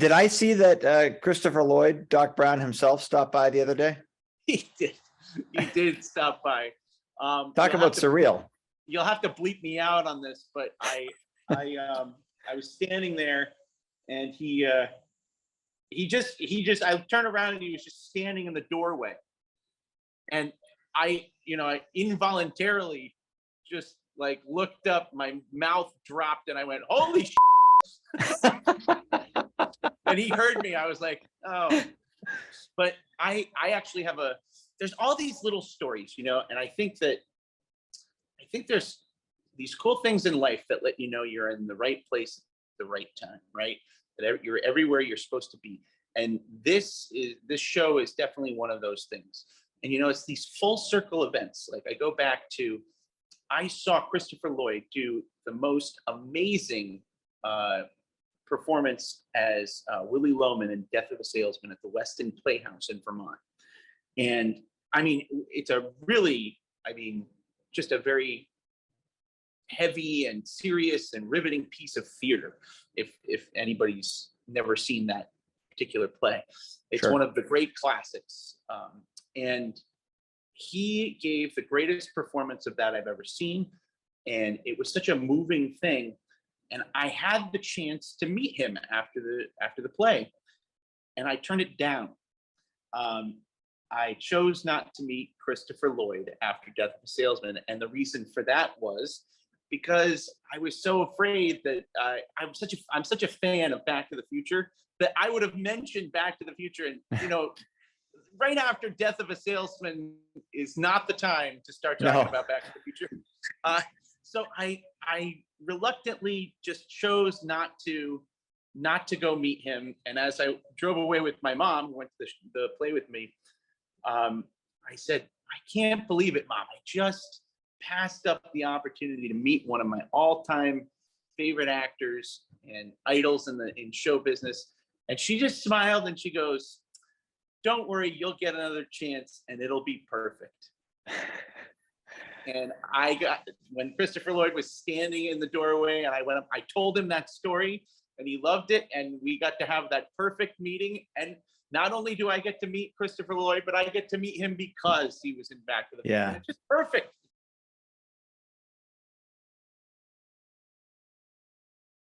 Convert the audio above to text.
Did I see that Christopher Lloyd, Doc Brown himself, stopped by the other day? He did. He did stop by. Talk about surreal. You'll have to bleep me out on this, but I was standing there, and he just I turned around and he was just standing in the doorway, and I involuntarily just like looked up, my mouth dropped, and I went, "Holy shit." And he heard me. I was like, "Oh," but I actually have there's all these little stories, and I think there's these cool things in life that let you know you're in the right place at the right time, right? That you're everywhere you're supposed to be. And this show is definitely one of those things. And it's these full circle events. Like I saw Christopher Lloyd do the most amazing performance as Willie Loman in Death of a Salesman at the Weston Playhouse in Vermont. And I mean, it's just a very heavy and serious and riveting piece of theater. If anybody's never seen that particular play, it's Sure. one of the great classics. And he gave the greatest performance of that I've ever seen. And it was such a moving thing. And I had the chance to meet him after the play, and I turned it down. I chose not to meet Christopher Lloyd after Death of a Salesman, and the reason for that was because I was so afraid that I'm such a fan of Back to the Future that I would have mentioned Back to the Future, and right after Death of a Salesman is not the time to start talking about Back to the Future. So I reluctantly just chose not to go meet him. And as I drove away with my mom, who went to the play with me, I said, "I can't believe it, Mom. I just passed up the opportunity to meet one of my all-time favorite actors and idols in show business." And she just smiled and she goes, "Don't worry, you'll get another chance and it'll be perfect." And when Christopher Lloyd was standing in the doorway, and I told him that story, and he loved it, and we got to have that perfect meeting. And not only do I get to meet Christopher Lloyd, but I get to meet him because he was in Back to the Future. Yeah. It's just perfect.